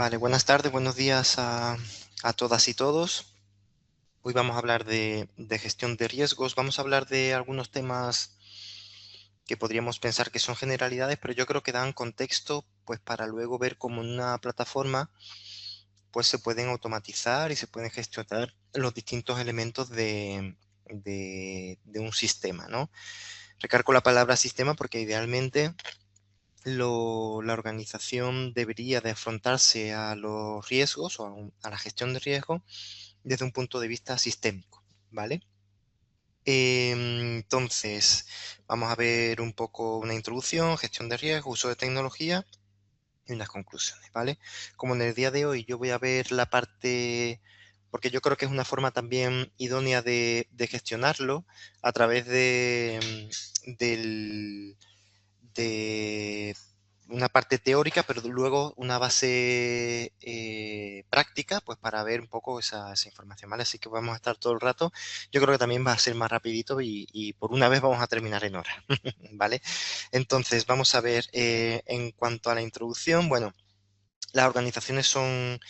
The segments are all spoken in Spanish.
Vale, buenas tardes, buenos días a todas y todos. Hoy vamos a hablar de gestión de riesgos. Vamos a hablar de algunos temas que podríamos pensar que son generalidades, pero yo creo que dan contexto, pues, para luego ver cómo en una plataforma, pues, se pueden automatizar y se pueden gestionar los distintos elementos de un sistema, ¿no? Recargo la palabra sistema porque idealmente la organización debería de afrontarse a los riesgos o a la gestión de riesgos desde un punto de vista sistémico, ¿vale? Entonces, vamos a ver un poco una introducción, gestión de riesgos, uso de tecnología y unas conclusiones, ¿vale? Como en el día de hoy yo voy a ver la parte, porque yo creo que es una forma también idónea de gestionarlo a través de una parte teórica, pero luego una base práctica, pues para ver un poco esa información, ¿vale? Así que vamos a estar todo el rato. Yo creo que también va a ser más rapidito y por una vez vamos a terminar en hora, ¿vale? Entonces, vamos a ver, en cuanto a la introducción, bueno, las organizaciones son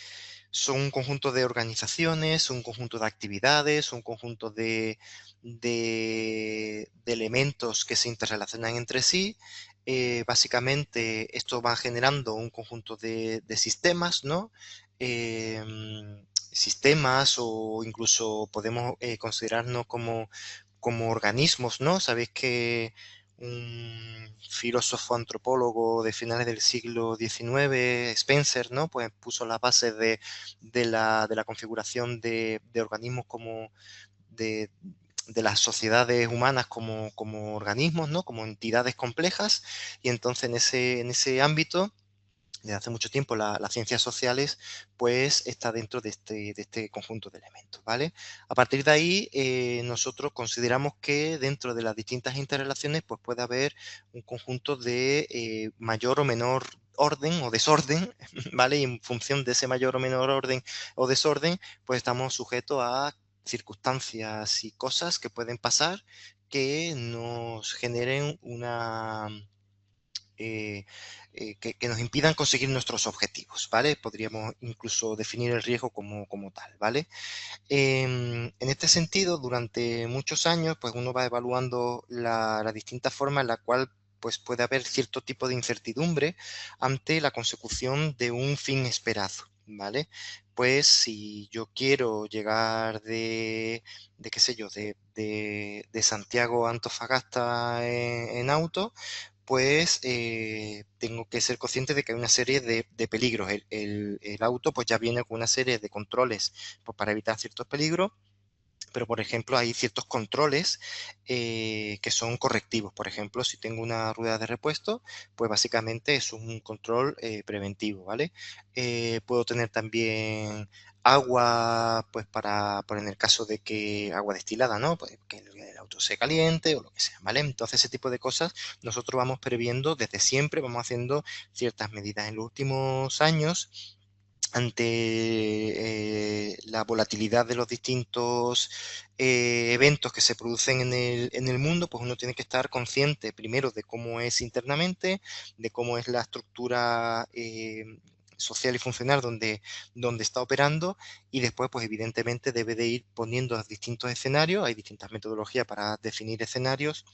un conjunto de organizaciones, un conjunto de actividades, un conjunto de elementos que se interrelacionan entre sí. Básicamente, esto va generando un conjunto de sistemas, ¿no? Sistemas o incluso podemos considerarnos como organismos, ¿no? Sabéis que un filósofo antropólogo de finales del siglo XIX, Spencer, ¿no? Pues puso las bases de la configuración de organismos como de, de las sociedades humanas como organismos, ¿no? Como entidades complejas. Y entonces en ese ámbito, desde hace mucho tiempo, las ciencias sociales, pues está dentro de este conjunto de elementos, ¿vale? A partir de ahí, nosotros consideramos que dentro de las distintas interrelaciones, pues puede haber un conjunto de mayor o menor orden o desorden, ¿vale? Y en función de ese mayor o menor orden o desorden, pues estamos sujetos a circunstancias y cosas que pueden pasar que nos generen eh, que nos impidan conseguir nuestros objetivos, ¿vale? Podríamos incluso definir el riesgo como tal, ¿vale? En este sentido, durante muchos años, pues uno va evaluando la distinta forma en la cual pues puede haber cierto tipo de incertidumbre ante la consecución de un fin esperado, ¿vale? Pues si yo quiero llegar de qué sé yo, de Santiago a Antofagasta en auto, pues tengo que ser consciente de que hay una serie de peligros. El auto pues ya viene con una serie de controles pues, para evitar ciertos peligros, pero por ejemplo hay ciertos controles que son correctivos. Por ejemplo, si tengo una rueda de repuesto, pues básicamente es un control preventivo, ¿vale? Puedo tener también agua, pues por en el caso de que agua destilada, ¿no? Pues que el auto se caliente o lo que sea, ¿vale? Entonces ese tipo de cosas nosotros vamos previendo desde siempre, vamos haciendo ciertas medidas. En los últimos años ante la volatilidad de los distintos eventos que se producen en el mundo, pues uno tiene que estar consciente primero de cómo es internamente, de cómo es la estructura social y funcional donde está operando y después, pues evidentemente debe de ir poniendo los distintos escenarios, hay distintas metodologías para definir escenarios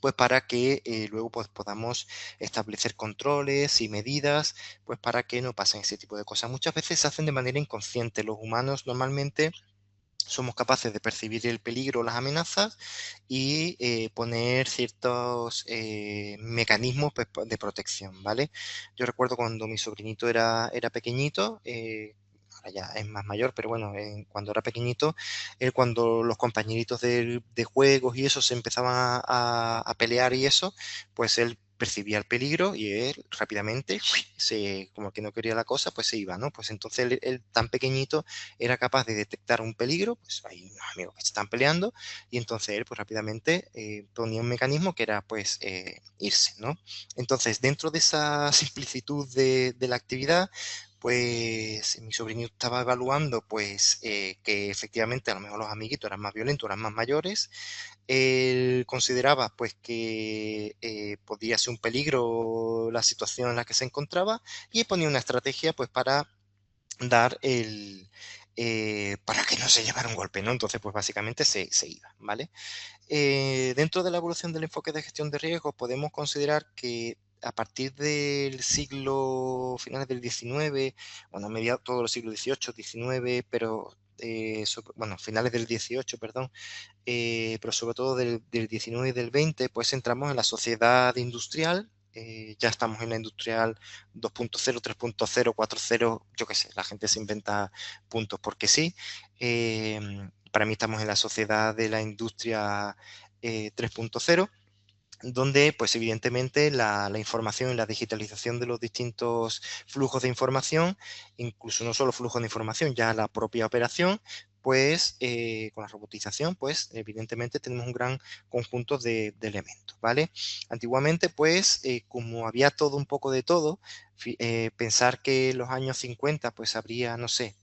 pues para que luego pues, podamos establecer controles y medidas, pues para que no pasen ese tipo de cosas. Muchas veces se hacen de manera inconsciente. Los humanos normalmente somos capaces de percibir el peligro o las amenazas y poner ciertos mecanismos pues, de protección, ¿vale? Yo recuerdo cuando mi sobrinito era pequeñito, ahora ya es más mayor, pero bueno, cuando era pequeñito, él cuando los compañeritos de juegos y eso se empezaban a pelear y eso, pues él percibía el peligro y él rápidamente, como que no quería la cosa, pues se iba, ¿no? Pues entonces él tan pequeñito era capaz de detectar un peligro, pues hay unos amigos que se están peleando y entonces él pues rápidamente ponía un mecanismo que era pues irse, ¿no? Entonces dentro de esa simplicitud de la actividad, Pues mi sobrinito estaba evaluando pues que efectivamente a lo mejor los amiguitos eran más violentos, eran más mayores. Él consideraba pues que podía ser un peligro la situación en la que se encontraba y ponía una estrategia pues para dar para que no se llevara un golpe, ¿no? Entonces pues básicamente se iba, ¿vale? Dentro de la evolución del enfoque de gestión de riesgos podemos considerar que a partir del siglo, finales del XIX, bueno, a mediados todo el siglo XVIII, XIX, pero bueno, finales del XVIII, perdón, pero sobre todo del 19 y del 20, pues entramos en la sociedad industrial. Ya estamos en la industrial 2.0, 3.0, 4.0, yo qué sé, la gente se inventa puntos porque sí. Para mí estamos en la sociedad de la industria 3.0, donde pues evidentemente la información y la digitalización de los distintos flujos de información, incluso no solo flujos de información, ya la propia operación, pues con la robotización, pues evidentemente tenemos un gran conjunto de elementos, ¿vale? Antiguamente, pues como había todo un poco de todo, pensar que en los años 50 pues habría, no sé,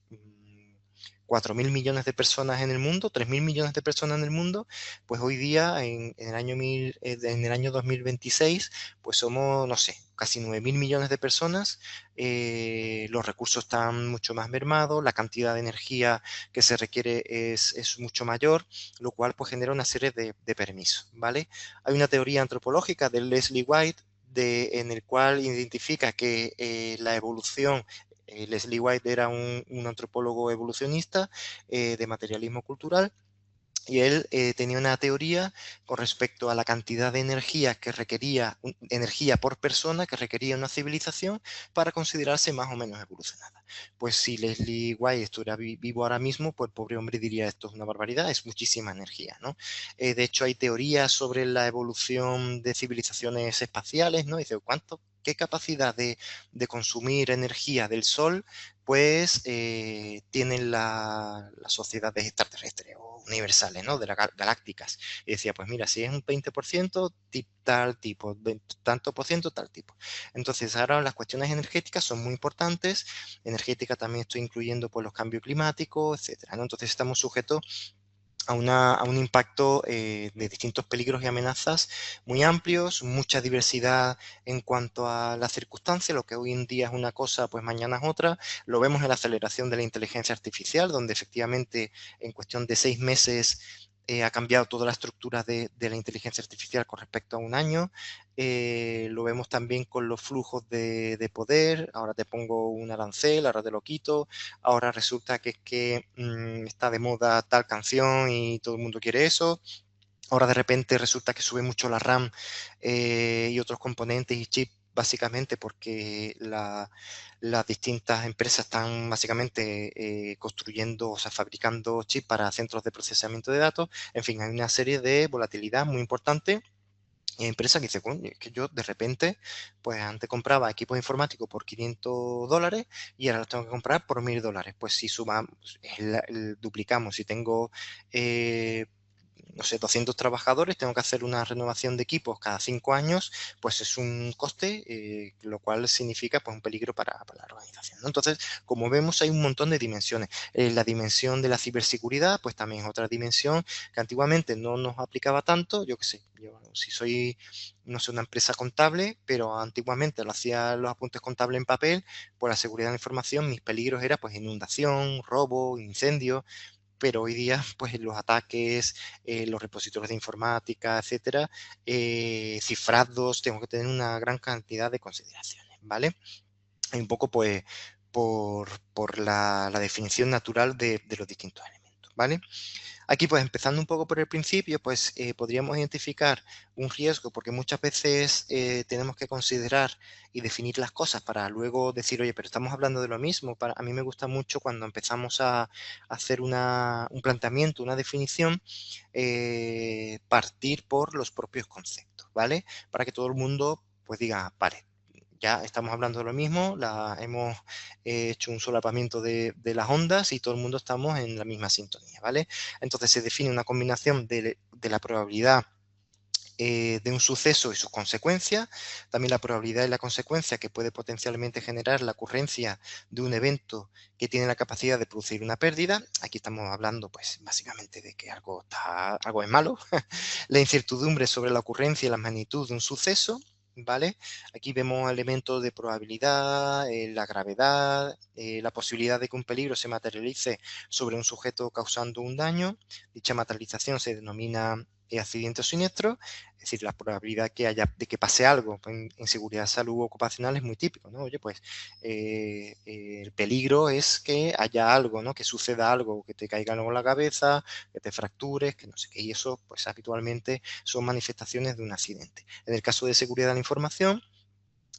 4.000 millones de personas en el mundo, 3.000 millones de personas en el mundo, pues hoy día, en el año, en el año 2026, pues somos, no sé, casi 9.000 millones de personas. Los recursos están mucho más mermados, la cantidad de energía que se requiere es mucho mayor, lo cual pues genera una serie de permisos, ¿vale? Hay una teoría antropológica de Leslie White en el cual identifica que la evolución, Leslie White era un antropólogo evolucionista de materialismo cultural, y él tenía una teoría con respecto a la cantidad de energía que requería, energía por persona que requería una civilización para considerarse más o menos evolucionada. Pues si Leslie White estuviera vivo ahora mismo, pues el pobre hombre diría esto es una barbaridad, es muchísima energía, ¿no? De hecho, hay teorías sobre la evolución de civilizaciones espaciales, ¿no? Dice, ¿qué capacidad de consumir energía del Sol pues tienen las sociedades extraterrestres o universales, ¿no? De las galácticas. Y decía, pues mira, si es un 20%, tal tipo, tanto por ciento, tal tipo. Entonces, ahora las cuestiones energéticas son muy importantes. Energética también estoy incluyendo pues, los cambios climáticos, etcétera, ¿no? Entonces, estamos sujetos a un impacto de distintos peligros y amenazas muy amplios, mucha diversidad en cuanto a las circunstancias, lo que hoy en día es una cosa, pues mañana es otra. Lo vemos en la aceleración de la inteligencia artificial, donde efectivamente en cuestión de 6 meses ha cambiado toda la estructura de la inteligencia artificial con respecto a un año. Lo vemos también con los flujos de poder. Ahora te pongo un arancel, ahora te lo quito. Ahora resulta que es que está de moda tal canción y todo el mundo quiere eso. Ahora de repente resulta que sube mucho la RAM y otros componentes y chips básicamente porque las distintas empresas están básicamente construyendo, o sea, fabricando chips para centros de procesamiento de datos. En fin, hay una serie de volatilidad muy importante y hay empresas que dicen, coño, es que yo de repente, pues antes compraba equipos informáticos por $500 y ahora los tengo que comprar por $1.000. Pues si sumamos, duplicamos, si tengo, no sé, 200 trabajadores, tengo que hacer una renovación de equipos cada 5 años, pues es un coste, lo cual significa pues un peligro para la organización, ¿no? Entonces, como vemos, hay un montón de dimensiones. La dimensión de la ciberseguridad, pues también es otra dimensión que antiguamente no nos aplicaba tanto, yo qué sé, yo si soy, no sé, una empresa contable, pero antiguamente lo hacía los apuntes contables en papel, por la seguridad de la información, mis peligros eran pues inundación, robo, incendio, pero hoy día pues los ataques, los repositorios de informática, etcétera, cifrados, tengo que tener una gran cantidad de consideraciones, ¿vale? Y un poco pues por la definición natural de los distintos elementos, ¿vale? Aquí, pues empezando un poco por el principio, pues podríamos identificar un riesgo porque muchas veces tenemos que considerar y definir las cosas para luego decir, oye, pero estamos hablando de lo mismo. A mí me gusta mucho cuando empezamos a hacer un planteamiento, una definición, partir por los propios conceptos, ¿vale? Para que todo el mundo pues diga, vale, ya estamos hablando de lo mismo, hemos hecho un solapamiento de las ondas y todo el mundo estamos en la misma sintonía, ¿vale? Entonces se define una combinación de la probabilidad de un suceso y sus consecuencias, también la probabilidad y la consecuencia que puede potencialmente generar la ocurrencia de un evento que tiene la capacidad de producir una pérdida. Aquí estamos hablando, pues, básicamente de que algo es malo. La incertidumbre sobre la ocurrencia y la magnitud de un suceso, ¿vale? Aquí vemos elementos de probabilidad, la gravedad, la posibilidad de que un peligro se materialice sobre un sujeto causando un daño. Dicha materialización se denomina accidente o siniestro, es decir, la probabilidad que haya de que pase algo en seguridad, salud ocupacional es muy típico, ¿no? Oye, pues el peligro es que haya algo, ¿no? Que suceda algo, que te caiga algo en la cabeza, que te fractures, que no sé qué, y eso pues habitualmente son manifestaciones de un accidente. En el caso de seguridad de la información,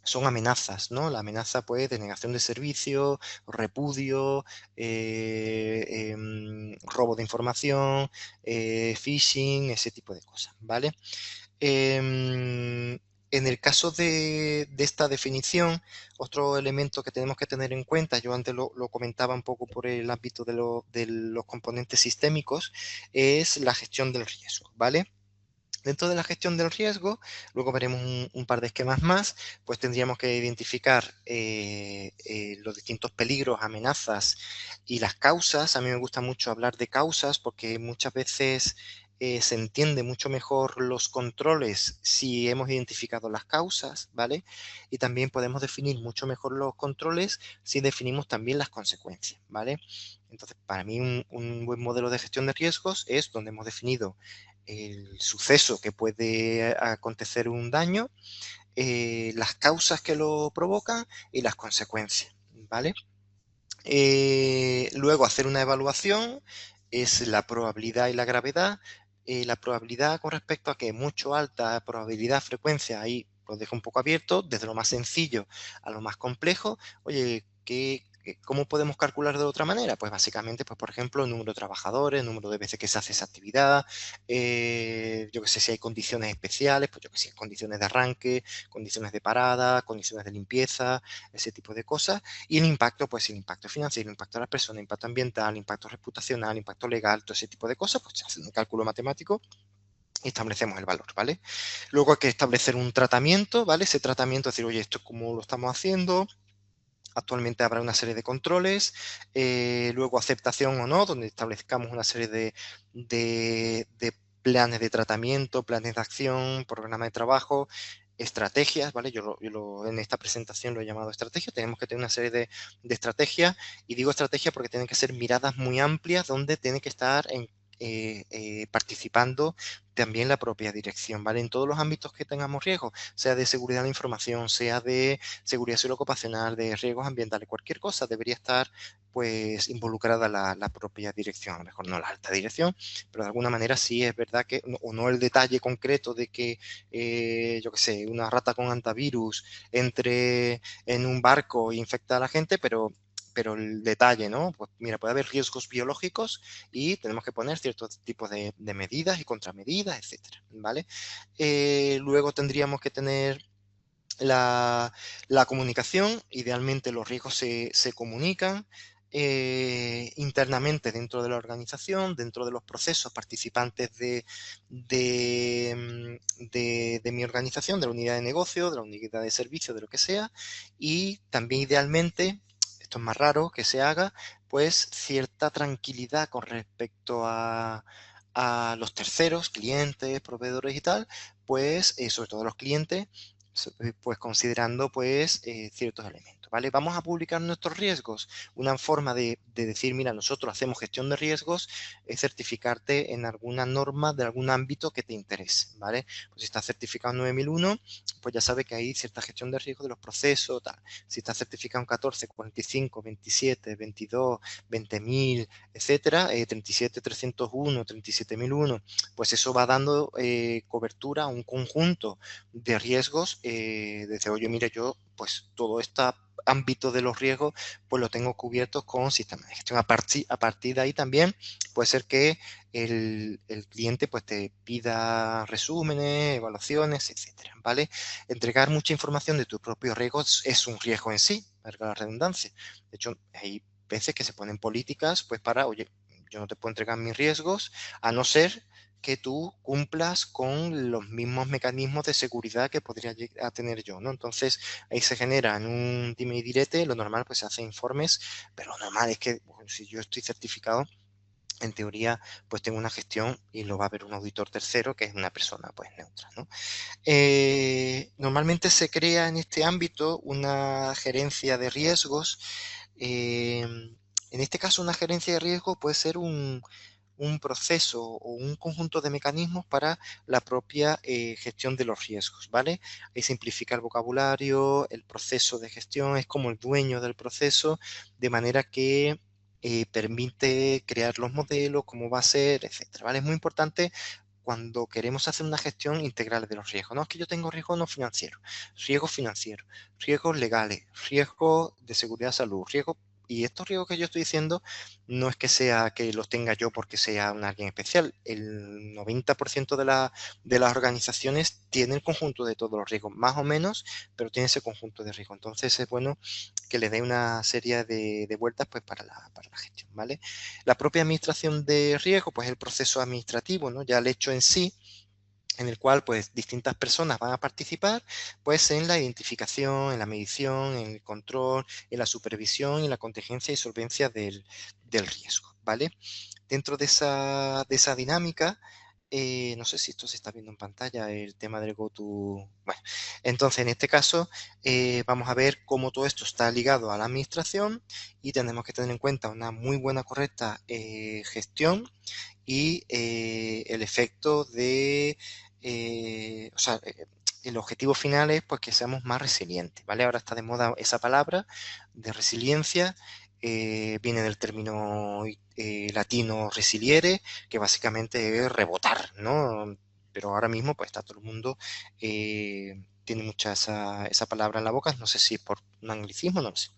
son amenazas, ¿no? La amenaza, pues, de negación de servicio, repudio, robo de información, phishing, ese tipo de cosas, ¿vale? En el caso de esta definición, otro elemento que tenemos que tener en cuenta, yo antes lo comentaba un poco por el ámbito de los componentes sistémicos, es la gestión del riesgo, ¿vale? Dentro de la gestión del riesgo, luego veremos un par de esquemas más, pues tendríamos que identificar los distintos peligros, amenazas y las causas. A mí me gusta mucho hablar de causas porque muchas veces se entiende mucho mejor los controles si hemos identificado las causas, ¿vale? Y también podemos definir mucho mejor los controles si definimos también las consecuencias, ¿vale? Entonces, para mí un buen modelo de gestión de riesgos es donde hemos definido el suceso que puede acontecer un daño, las causas que lo provocan y las consecuencias, ¿vale? Luego hacer una evaluación es la probabilidad y la gravedad. La probabilidad con respecto a que mucho alta probabilidad, frecuencia, ahí lo dejo un poco abierto, desde lo más sencillo a lo más complejo. Oye, ¿cómo podemos calcular de otra manera? Pues básicamente, pues por ejemplo, el número de trabajadores, el número de veces que se hace esa actividad, yo que sé si hay condiciones especiales, pues yo que sé, condiciones de arranque, condiciones de parada, condiciones de limpieza, ese tipo de cosas. Y el impacto, pues el impacto financiero, el impacto a la persona, el impacto ambiental, el impacto reputacional, el impacto legal, todo ese tipo de cosas, pues se hace un cálculo matemático y establecemos el valor, ¿vale? Luego hay que establecer un tratamiento, ¿vale? Ese tratamiento, es decir, oye, esto es como lo estamos haciendo. Actualmente habrá una serie de controles, luego aceptación o no, donde establezcamos una serie de planes de tratamiento, planes de acción, programa de trabajo, estrategias, ¿vale? En esta presentación lo he llamado estrategia. Tenemos que tener una serie de estrategias, y digo estrategia porque tienen que ser miradas muy amplias donde tiene que estar participando también la propia dirección, ¿vale? En todos los ámbitos que tengamos riesgo, sea de seguridad de la información, sea de seguridad ocupacional, de riesgos ambientales, cualquier cosa debería estar pues involucrada la propia dirección, a lo mejor no la alta dirección, pero de alguna manera sí es verdad que, o no el detalle concreto de que, yo qué sé, una rata con antivirus entre en un barco e infecta a la gente, pero el detalle, ¿no? Pues mira, puede haber riesgos biológicos y tenemos que poner ciertos tipos de medidas y contramedidas, etcétera, ¿vale? Luego tendríamos que tener la comunicación. Idealmente los riesgos se comunican internamente dentro de la organización, dentro de los procesos participantes de mi organización, de la unidad de negocio, de la unidad de servicio, de lo que sea, y también idealmente, esto es más raro que se haga, pues cierta tranquilidad con respecto a los terceros, clientes, proveedores y tal, pues sobre todo los clientes, pues considerando pues ciertos elementos, ¿vale? Vamos a publicar nuestros riesgos. Una forma de decir, mira, nosotros hacemos gestión de riesgos, es certificarte en alguna norma de algún ámbito que te interese, ¿vale? Pues si estás certificado en 9001, pues ya sabes que hay cierta gestión de riesgos de los procesos, tal. Si estás certificado en 14, 45, 27, 22, 20.000, etcétera, 37.301, 37.001, pues eso va dando cobertura a un conjunto de riesgos, desde, oye, mire, yo, pues todo este ámbito de los riesgos, pues lo tengo cubierto con sistemas de gestión. A partir de ahí también puede ser que el cliente pues te pida resúmenes, evaluaciones, etcétera, ¿vale? Entregar mucha información de tus propios riesgos es un riesgo en sí, valga la redundancia. De hecho, hay veces que se ponen políticas, pues para, oye, yo no te puedo entregar mis riesgos, a no ser que tú cumplas con los mismos mecanismos de seguridad que podría a tener yo, ¿no? Entonces, ahí se genera en un dime y direte, lo normal pues se hace informes, pero lo normal es que bueno, si yo estoy certificado, en teoría, pues tengo una gestión y lo va a ver un auditor tercero, que es una persona pues neutra, ¿no? Normalmente se crea en este ámbito una gerencia de riesgos. En este caso, una gerencia de riesgos puede ser un proceso o un conjunto de mecanismos para la propia gestión de los riesgos, ¿vale? Ahí simplifica el vocabulario, el proceso de gestión, es como el dueño del proceso, de manera que permite crear los modelos, cómo va a ser, etcétera, ¿vale? Es muy importante cuando queremos hacer una gestión integral de los riesgos. No es que yo tengo riesgos no financieros, riesgos legales, riesgos de seguridad, salud, riesgos. Y estos riesgos que yo estoy diciendo no es que sea que los tenga yo porque sea un alguien especial. El 90% de las organizaciones tiene el conjunto de todos los riesgos, más o menos, pero tiene ese conjunto de riesgos. Entonces es bueno que le dé una serie de vueltas pues, para la gestión, ¿vale? La propia administración de riesgo, pues el proceso administrativo, ¿no? Ya el hecho en sí, en el cual pues distintas personas van a participar pues en la identificación, en la medición, en el control, en la supervisión y la contingencia y solvencia del riesgo, ¿vale? Dentro de esa dinámica, no sé si esto se está viendo en pantalla, el tema del GoTo. Bueno, entonces en este caso vamos a ver cómo todo esto está ligado a la administración y tenemos que tener en cuenta una muy buena, correcta gestión y el efecto de, o sea, el objetivo final es pues que seamos más resilientes, ¿vale? Ahora está de moda esa palabra de resiliencia, viene del término latino resiliere, que básicamente es rebotar, ¿no? Pero ahora mismo pues está todo el mundo, tiene mucha esa palabra en la boca, no sé si es por un anglicismo, no lo sé,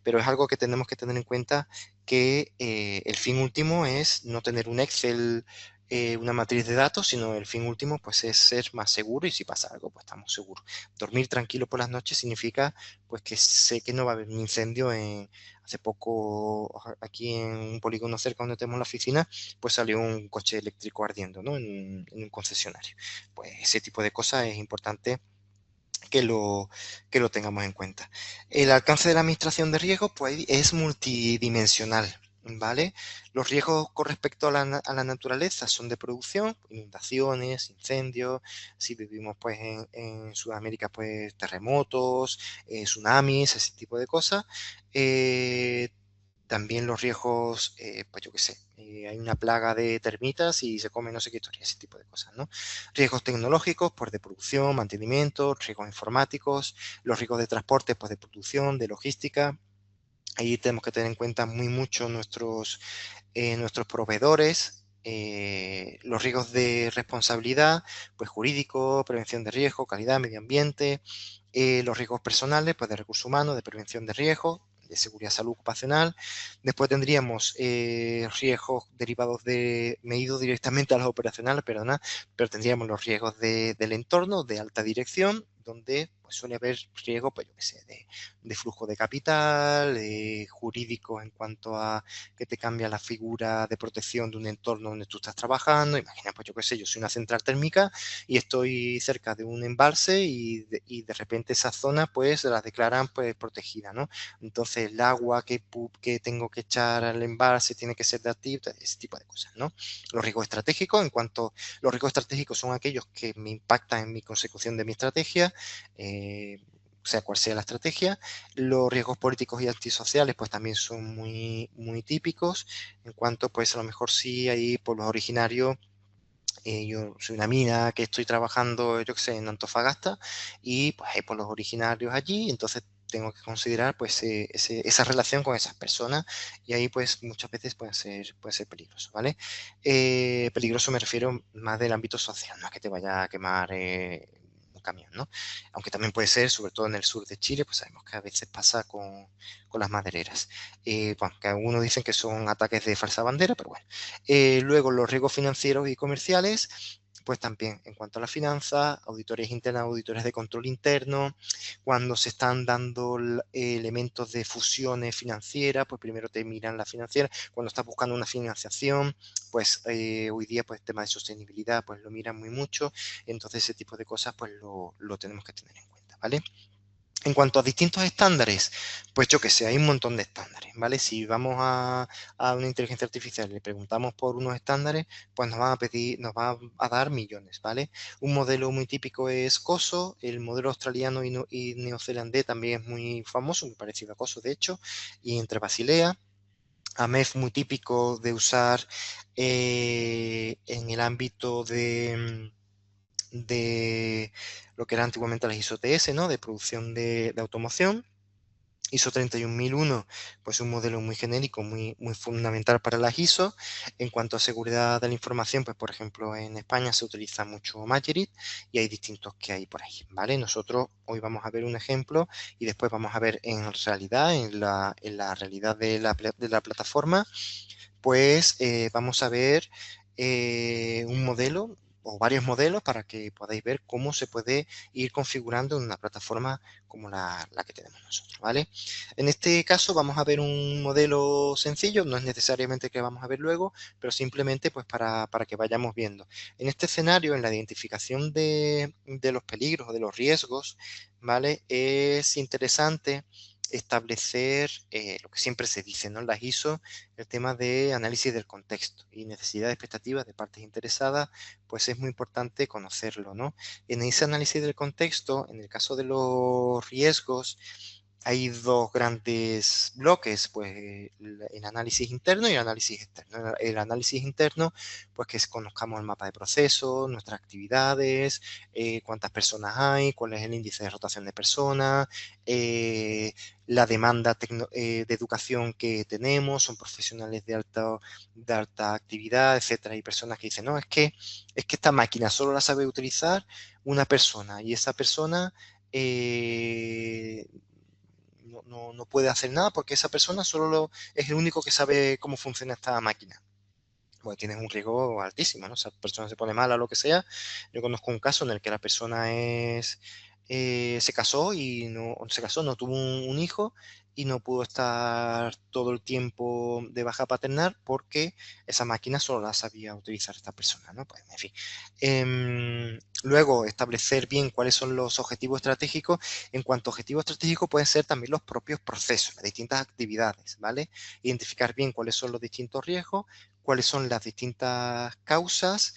pero es algo que tenemos que tener en cuenta que el fin último es no tener un Excel, una matriz de datos, sino el fin último pues es ser más seguro y si pasa algo pues estamos seguros. Dormir tranquilo por las noches significa pues que sé que no va a haber un incendio hace poco aquí en un polígono cerca donde tenemos la oficina, pues salió un coche eléctrico ardiendo, ¿no? En un concesionario. Pues ese tipo de cosas es importante que lo, que lo tengamos en cuenta. El alcance de la administración de riesgos pues, es multidimensional. ¿Vale? Los riesgos con respecto a a la naturaleza son de producción, inundaciones, incendios, si vivimos pues en Sudamérica pues terremotos, tsunamis, ese tipo de cosas. También los riesgos, pues yo qué sé, hay una plaga de termitas y se come no sé qué historia, ese tipo de cosas, ¿no? Riesgos tecnológicos, pues de producción, mantenimiento, riesgos informáticos, los riesgos de transporte, pues de producción, de logística. Ahí tenemos que tener en cuenta muy mucho nuestros proveedores, los riesgos de responsabilidad, pues jurídico, prevención de riesgo, calidad, medio ambiente, los riesgos personales, pues de recursos humanos, de prevención de riesgos, de seguridad salud ocupacional. Después tendríamos riesgos derivados medidos directamente a los operacionales, perdona, pero tendríamos los riesgos del entorno, de alta dirección, donde pues, suele haber riesgos, pues yo qué sé, de flujo de capital, jurídicos en cuanto a que te cambia la figura de protección de un entorno donde tú estás trabajando. Imagina, pues yo qué sé, yo soy una central térmica y estoy cerca de un embalse y de repente esa zona pues la declaran pues protegida, ¿no? Entonces el agua que tengo que echar al embalse tiene que ser de activo, ese tipo de cosas, ¿no? Los riesgos estratégicos, en cuanto los riesgos estratégicos son aquellos que me impactan en mi consecución de mi estrategia, sea cual sea la estrategia. Los riesgos políticos y antisociales pues también son muy, muy típicos, en cuanto pues a lo mejor sí hay pueblos originarios. Yo soy una mina que estoy trabajando, yo que sé, en Antofagasta y pues hay pueblos originarios allí, entonces tengo que considerar pues esa relación con esas personas y ahí pues muchas veces puede ser peligroso, ¿vale? Peligroso me refiero más del ámbito social, no es que te vaya a quemar un camión, ¿no? Aunque también puede ser, sobre todo en el sur de Chile, pues sabemos que a veces pasa con las madereras. Bueno, que algunos dicen que son ataques de falsa bandera, pero bueno. Luego los riesgos financieros y comerciales, pues también en cuanto a la finanza, auditorías internas, auditores de control interno, cuando se están dando elementos de fusiones financieras, pues primero te miran la financiera, cuando estás buscando una financiación, pues hoy día pues el tema de sostenibilidad pues lo miran muy mucho, entonces ese tipo de cosas pues lo tenemos que tener en cuenta, ¿vale? En cuanto a distintos estándares, pues yo que sé, hay un montón de estándares, ¿vale? Si vamos a una inteligencia artificial y le preguntamos por unos estándares, pues nos van a pedir, nos va a dar millones, ¿vale? Un modelo muy típico es COSO, el modelo australiano y neozelandés también es muy famoso, muy parecido a COSO de hecho, y entre Basilea. AMEF muy típico de usar en el ámbito de lo que era antiguamente las ISO TS, ¿no? De producción de automoción. ISO 31001, pues un modelo muy genérico, muy fundamental para las ISO. En cuanto a seguridad de la información, pues por ejemplo en España se utiliza mucho Magirit y hay distintos que hay por ahí, ¿vale? Nosotros hoy vamos a ver un ejemplo y después vamos a ver en realidad, en la realidad de la plataforma, pues vamos a ver un modelo o varios modelos para que podáis ver cómo se puede ir configurando en una plataforma como la que tenemos nosotros, ¿vale? En este caso vamos a ver un modelo sencillo, no es necesariamente que vamos a ver luego, pero simplemente pues para que vayamos viendo. En este escenario, en la identificación de los peligros o de los riesgos, ¿vale? Es interesante establecer lo que siempre se dice, ¿no? En las ISO, el tema de análisis del contexto y necesidad de expectativas de partes interesadas, pues es muy importante conocerlo, ¿no? En ese análisis del contexto, en el caso de los riesgos, hay dos grandes bloques, pues el análisis interno y el análisis externo. El análisis interno, pues que conozcamos el mapa de procesos, nuestras actividades, cuántas personas hay, cuál es el índice de rotación de personas, la demanda de educación que tenemos, son profesionales de alta actividad, etcétera. Hay personas que dicen, no, es que esta máquina solo la sabe utilizar una persona y esa persona no puede hacer nada porque esa persona es el único que sabe cómo funciona esta máquina. Pues tienes un riesgo altísimo, ¿no? Esa persona se pone mala o lo que sea. Yo conozco un caso en el que la persona se casó no tuvo un hijo y no pudo estar todo el tiempo de baja paternal porque esa máquina solo la sabía utilizar esta persona, ¿no? Pues, en fin. Luego, establecer bien cuáles son los objetivos estratégicos. En cuanto a objetivos estratégicos, pueden ser también los propios procesos, las distintas actividades, ¿vale? Identificar bien cuáles son los distintos riesgos, cuáles son las distintas causas,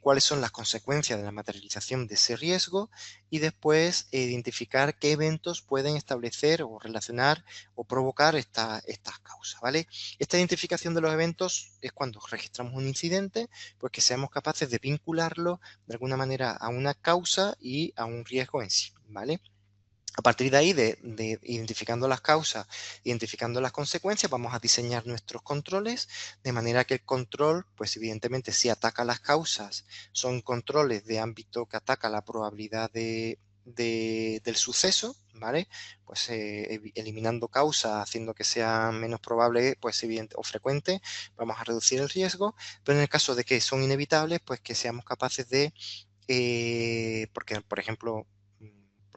cuáles son las consecuencias de la materialización de ese riesgo y después identificar qué eventos pueden establecer o relacionar o provocar estas causas, ¿vale? Esta identificación de los eventos es cuando registramos un incidente, pues que seamos capaces de vincularlo de alguna manera a una causa y a un riesgo en sí, ¿vale? A partir de ahí, de identificando las causas, identificando las consecuencias, vamos a diseñar nuestros controles de manera que el control, pues evidentemente si ataca las causas, son controles de ámbito que ataca la probabilidad del suceso, ¿vale? Pues eliminando causas, haciendo que sea menos probable, pues evidente o frecuente, vamos a reducir el riesgo, pero en el caso de que son inevitables, pues que seamos capaces porque por ejemplo,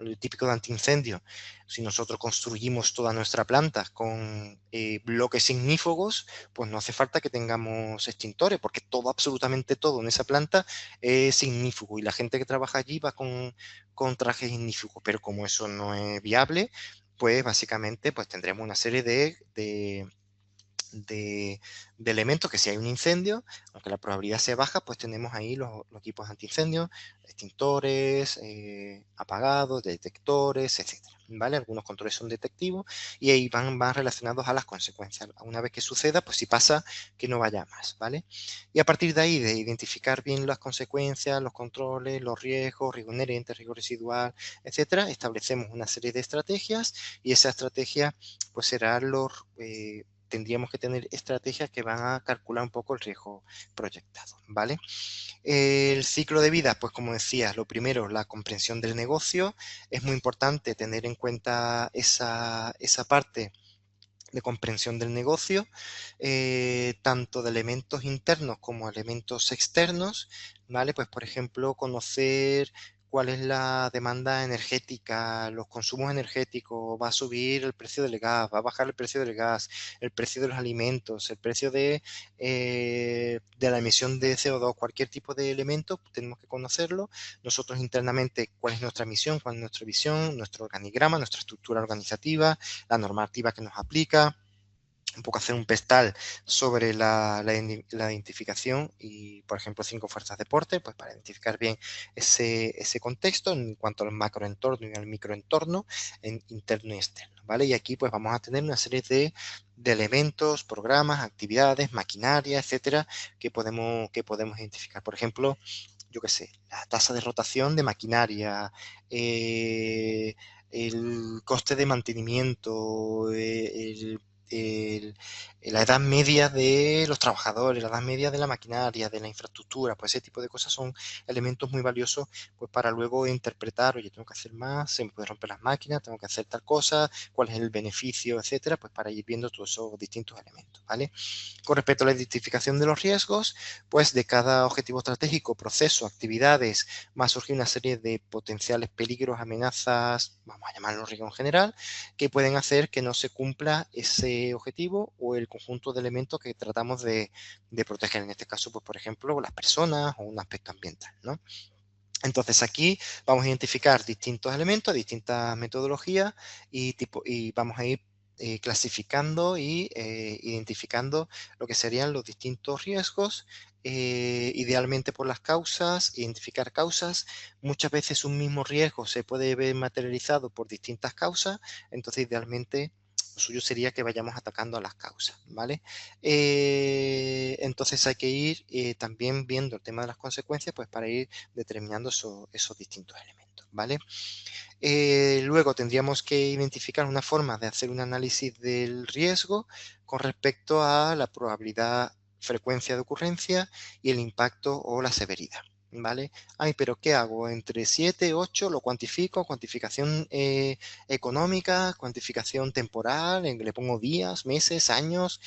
el típico de antiincendio, si nosotros construimos toda nuestra planta con bloques ignífugos, pues no hace falta que tengamos extintores, porque todo, absolutamente todo en esa planta es ignífugo y la gente que trabaja allí va con trajes ignífugos, pero como eso no es viable, pues básicamente pues tendremos una serie de elementos que si hay un incendio, aunque la probabilidad sea baja, pues tenemos ahí los equipos antiincendios, extintores, apagados, detectores, etcétera, ¿vale? Algunos controles son detectivos y ahí van relacionados a las consecuencias. Una vez que suceda, pues si pasa, que no vaya más, ¿vale? Y a partir de ahí, de identificar bien las consecuencias, los controles, los riesgos, riesgo inherente, riesgo residual, etcétera, establecemos una serie de estrategias y esa estrategia pues será tendríamos que tener estrategias que van a calcular un poco el riesgo proyectado, ¿vale? El ciclo de vida, pues como decías, lo primero, la comprensión del negocio. Es muy importante tener en cuenta esa parte de comprensión del negocio, tanto de elementos internos como elementos externos, ¿vale? Pues, por ejemplo, conocer cuál es la demanda energética, los consumos energéticos, va a subir el precio del gas, va a bajar el precio del gas, el precio de los alimentos, el precio de la emisión de CO2, cualquier tipo de elemento, pues, tenemos que conocerlo. Nosotros internamente, cuál es nuestra misión, cuál es nuestra visión, nuestro organigrama, nuestra estructura organizativa, la normativa que nos aplica, un poco hacer un pestal sobre la identificación y, por ejemplo, 5 fuerzas de Porter, pues para identificar bien ese contexto en cuanto al macroentorno y al microentorno, interno y externo, ¿vale? Y aquí pues vamos a tener una serie de elementos, programas, actividades, maquinaria, etcétera, que podemos identificar. Por ejemplo, yo qué sé, la tasa de rotación de maquinaria, eh, el coste de mantenimiento, el- la edad media de los trabajadores, la edad media de la maquinaria, de la infraestructura, pues ese tipo de cosas son elementos muy valiosos pues para luego interpretar, oye, tengo que hacer más, se me puede romper las máquinas, tengo que hacer tal cosa, cuál es el beneficio, etcétera, pues para ir viendo todos esos distintos elementos, ¿vale? Con respecto a la identificación de los riesgos, pues de cada objetivo estratégico, proceso, actividades, va a surgir una serie de potenciales peligros, amenazas, vamos a llamarlo riesgo en general, que pueden hacer que no se cumpla ese objetivo o el conjunto de elementos que tratamos de proteger. En este caso, pues por ejemplo, las personas o un aspecto ambiental, ¿no? Entonces aquí vamos a identificar distintos elementos, distintas metodologías y vamos a ir clasificando y identificando lo que serían los distintos riesgos, idealmente por las causas, identificar causas. Muchas veces un mismo riesgo se puede ver materializado por distintas causas, entonces idealmente lo suyo sería que vayamos atacando a las causas, ¿vale? Entonces hay que ir también viendo el tema de las consecuencias, pues para ir determinando esos distintos elementos, ¿vale? Luego tendríamos que identificar una forma de hacer un análisis del riesgo con respecto a la probabilidad, frecuencia de ocurrencia y el impacto o la severidad, ¿vale? Ay, pero ¿qué hago? Entre 7, 8, lo cuantifico, cuantificación económica, cuantificación temporal, le pongo días, meses, años,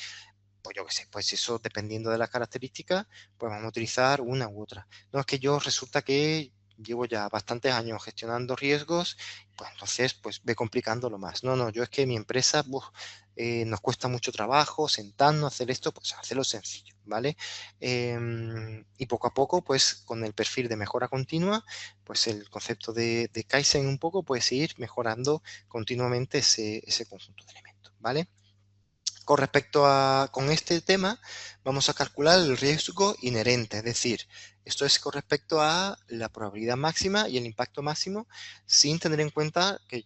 pues yo qué sé, pues eso dependiendo de las características, pues vamos a utilizar una u otra. No es que yo resulta que llevo ya bastantes años gestionando riesgos, pues entonces pues ve complicándolo más. No, no, yo es que mi empresa nos cuesta mucho trabajo sentarnos, hacer esto, pues hacerlo sencillo, ¿vale? Y poco a poco, pues con el perfil de mejora continua, pues el concepto de Kaizen un poco, pues ir mejorando continuamente ese conjunto de elementos, ¿vale? Con respecto con este tema, vamos a calcular el riesgo inherente, es decir, esto es con respecto a la probabilidad máxima y el impacto máximo, sin tener en cuenta que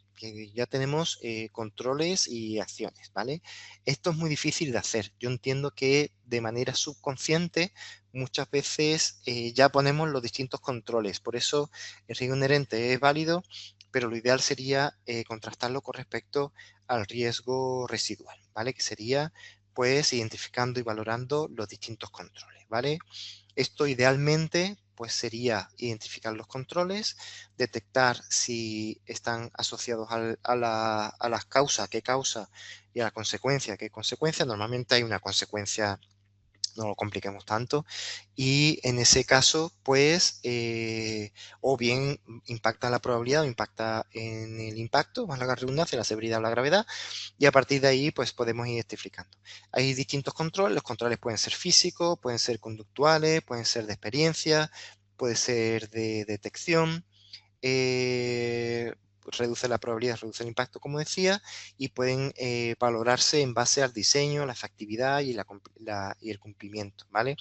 ya tenemos controles y acciones, ¿vale? Esto es muy difícil de hacer. Yo entiendo que de manera subconsciente muchas veces ya ponemos los distintos controles, por eso el riesgo inherente es válido, pero lo ideal sería contrastarlo con respecto al riesgo residual, ¿vale? Que sería, pues, identificando y valorando los distintos controles, ¿vale? Esto idealmente, pues, sería identificar los controles, detectar si están asociados a las causas, qué causa, y a la consecuencia, qué consecuencia. Normalmente hay una consecuencia, no lo compliquemos tanto. Y en ese caso, pues, o bien impacta la probabilidad o impacta en el impacto, más la redundancia, la severidad o la gravedad, y a partir de ahí, pues podemos ir identificando. Hay distintos controles, los controles pueden ser físicos, pueden ser conductuales, pueden ser de experiencia, puede ser de detección, eh, reduce la probabilidad, reduce el impacto, como decía, y pueden valorarse en base al diseño, la efectividad y el cumplimiento, ¿vale?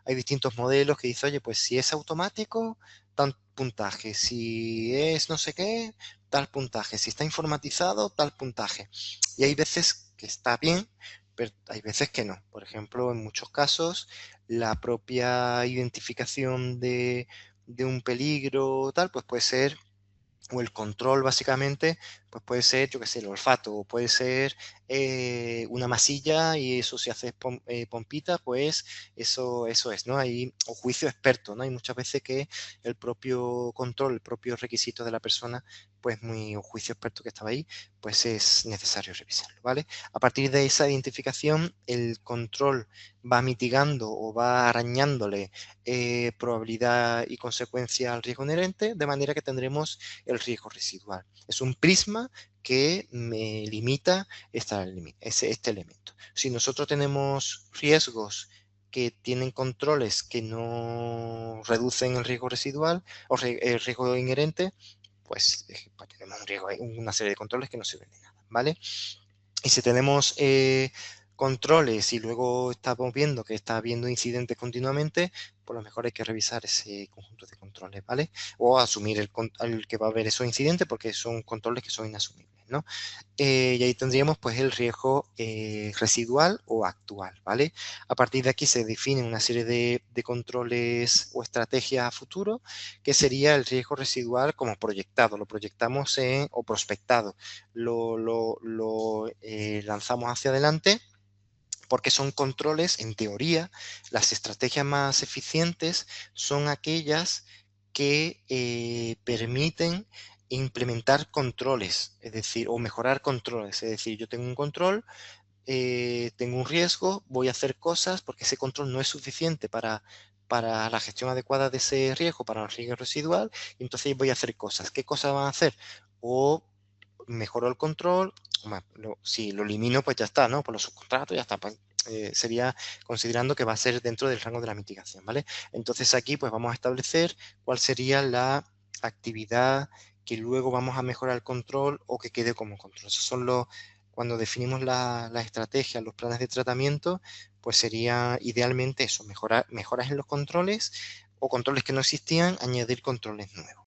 Hay distintos modelos que dicen, oye, pues si es automático, tal puntaje, si es no sé qué, tal puntaje, si está informatizado, tal puntaje. Y hay veces que está bien, pero hay veces que no. Por ejemplo, en muchos casos, la propia identificación de un peligro tal, pues puede ser, o el control básicamente Pues puede ser, yo qué sé, el olfato, o puede ser una masilla y eso si haces pompita, pues eso es, ¿no? Hay, o juicio experto, ¿no? Hay muchas veces que el propio control, el propio requisito de la persona, pues muy, o juicio experto que estaba ahí, pues es necesario revisarlo, ¿vale? A partir de esa identificación, el control va mitigando o va arañándole probabilidad y consecuencia al riesgo inherente, de manera que tendremos el riesgo residual. Es un prisma que me limita este elemento. Si nosotros tenemos riesgos que tienen controles que no reducen el riesgo residual o el riesgo inherente, pues tenemos una serie de controles que no sirven de nada, ¿vale? Y si tenemos controles y luego estamos viendo que está habiendo incidentes continuamente, pues lo mejor hay que revisar ese conjunto de controles, ¿vale? O asumir el que va a haber esos incidentes porque son controles que son inasumibles, ¿no? Y ahí tendríamos pues el riesgo residual o actual, ¿vale? A partir de aquí se definen una serie de controles o estrategias a futuro, que sería el riesgo residual como proyectado, lo proyectamos o prospectado, lo lanzamos hacia adelante porque son controles, en teoría, las estrategias más eficientes son aquellas que permiten implementar controles, es decir, o mejorar controles. Es decir, yo tengo un control, tengo un riesgo, voy a hacer cosas porque ese control no es suficiente para la gestión adecuada de ese riesgo, para el riesgo residual, y entonces voy a hacer cosas. ¿Qué cosas van a hacer? O mejoro el control, si lo elimino, pues ya está, ¿no? Por los subcontratos, ya está. Pues, sería considerando que va a ser dentro del rango de la mitigación, ¿vale? Entonces aquí pues vamos a establecer cuál sería la actividad que luego vamos a mejorar el control o que quede como control. Esos son cuando definimos la estrategia, los planes de tratamiento, pues sería idealmente eso, mejoras en los controles o controles que no existían, añadir controles nuevos.